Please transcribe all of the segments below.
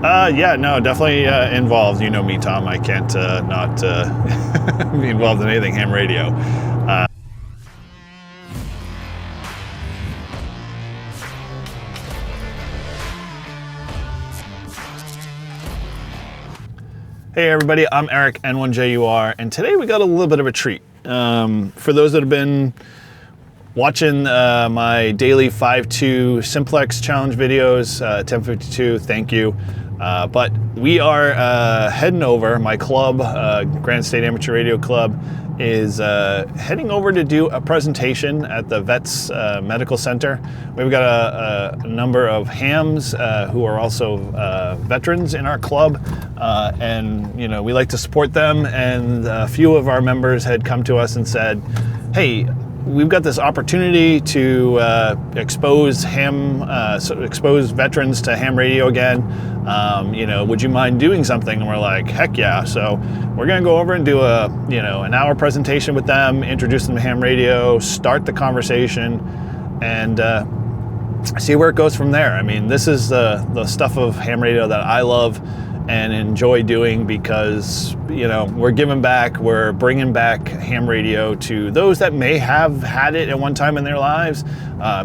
Yeah, no, definitely involved. You know me, Tom. I can't not be involved in anything ham radio. Hey everybody, I'm Eric, N1JUR, and today we got a little bit of a treat. For those that have been watching my daily 5.2 Simplex challenge videos, 1052, thank you. But we are heading over, my club, Granite State Amateur Radio Club, is heading over to do a presentation at the Vets Medical Center. We've got a number of hams who are also veterans in our club, and you know, we like to support them, and a few of our members had come to us and said, hey, we've got this opportunity to expose veterans to ham radio again. You know, would you mind doing something? And we're like, heck yeah. So we're gonna go over and do an hour presentation with them, introduce them to ham radio, start the conversation, and see where it goes from there. I mean, this is the stuff of ham radio that I love and enjoy doing, because you know, we're giving back, we're bringing back ham radio to those that may have had it at one time in their lives,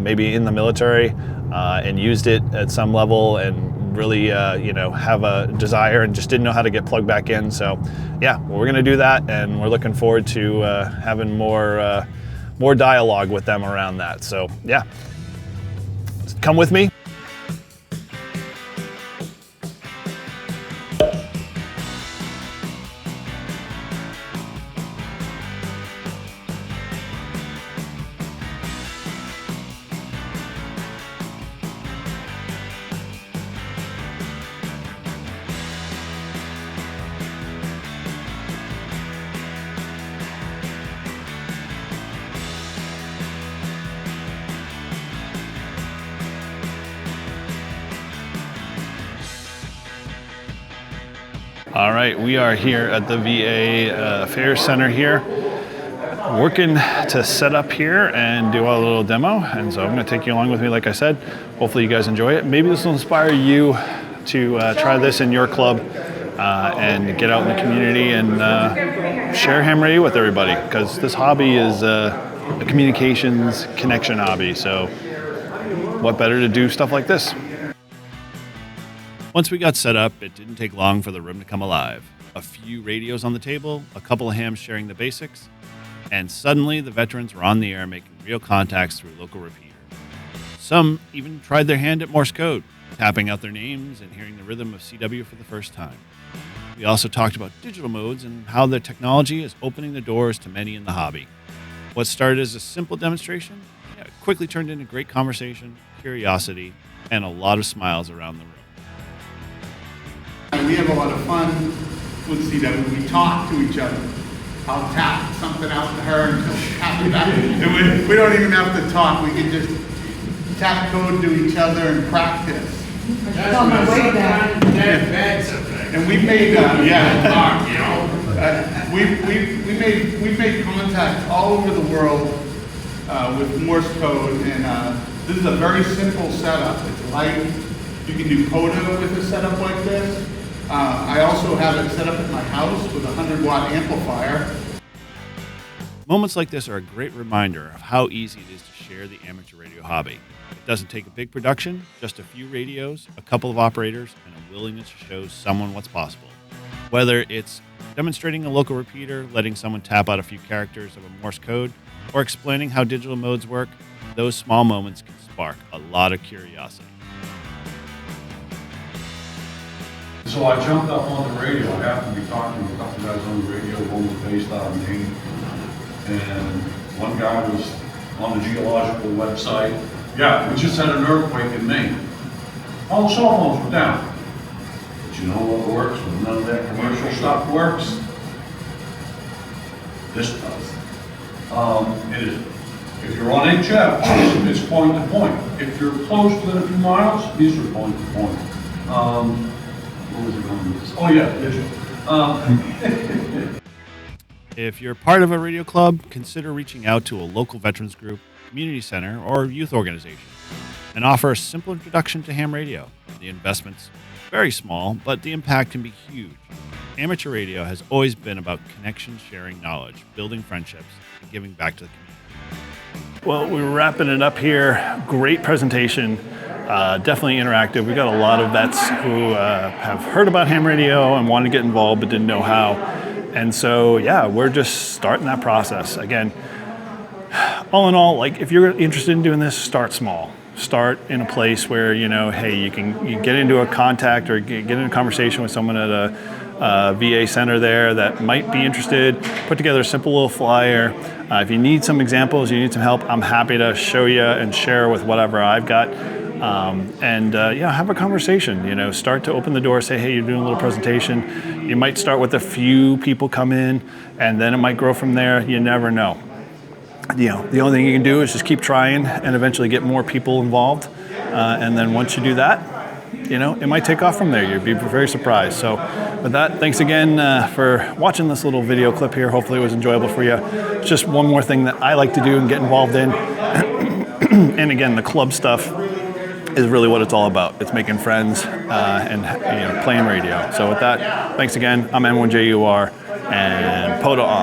maybe in the military, and used it at some level and really have a desire and just didn't know how to get plugged back in. So yeah, well, we're gonna do that, and we're looking forward to having more dialogue with them around that. So yeah, come with me. All right, we are here at the VA Affairs Center here, working to set up here and do a little demo. And so I'm going to take you along with me, like I said. Hopefully you guys enjoy it. Maybe this will inspire you to try this in your club and get out in the community and share ham radio with everybody, because this hobby is a communications connection hobby. So what better to do stuff like this? Once we got set up, it didn't take long for the room to come alive. A few radios on the table, a couple of hams sharing the basics, and suddenly the veterans were on the air making real contacts through local repeater. Some even tried their hand at Morse code, tapping out their names and hearing the rhythm of CW for the first time. We also talked about digital modes and how the technology is opening the doors to many in the hobby. What started as a simple demonstration quickly turned into great conversation, curiosity, and a lot of smiles around the room. We have a lot of fun with CW. We talk to each other. I'll tap something out to her and she'll tap it back. We don't even have to talk. We can just tap code to each other and practice. That's on my way down. And we've made we've made contacts all over the world with Morse code, and this is a very simple setup. It's light. You can do coda with a setup like this. I also have it set up at my house with a 100-watt amplifier. Moments like this are a great reminder of how easy it is to share the amateur radio hobby. It doesn't take a big production, just a few radios, a couple of operators, and a willingness to show someone what's possible. Whether it's demonstrating a local repeater, letting someone tap out a few characters of a Morse code, or explaining how digital modes work, those small moments can spark a lot of curiosity. So I jumped up on the radio. I happened to be talking to a couple guys on the radio, one was based out of Maine, and one guy was on the geological website. Yeah, we just had an earthquake in Maine. All the cell phones were down. But you know what works when none of that commercial stuff works? This does. It is. If you're on HF, it's point to point. If you're close within a few miles, these are point to point. What was it going with this? Oh yeah, digital. If you're part of a radio club, consider reaching out to a local veterans group, community center, or youth organization and offer a simple introduction to ham radio. The investments very small, but the impact can be huge. Amateur radio has always been about connection, sharing knowledge, building friendships, and giving back to the community. Well, we're wrapping it up here. Great presentation. Definitely interactive. We got a lot of vets who have heard about ham radio and wanted to get involved but didn't know how. And so, yeah, we're just starting that process. Again, all in all, like if you're interested in doing this, start small. Start in a place where, hey, you get into a contact or get in a conversation with someone at a VA center there that might be interested. Put together a simple little flyer. If you need some examples, you need some help, I'm happy to show you and share with whatever I've got. Have a conversation. Start to open the door. Say, hey, you're doing a little presentation. You might start with a few people come in, and then it might grow from there. You never know. The only thing you can do is just keep trying and eventually get more people involved. And then once you do that, it might take off from there. You'd be very surprised. So with that, thanks again for watching this little video clip here. Hopefully it was enjoyable for you. It's just one more thing that I like to do and get involved in. And again, the club stuff is really what it's all about. It's making friends and playing radio. So with that, thanks again. I'm N1JUR and POTA on.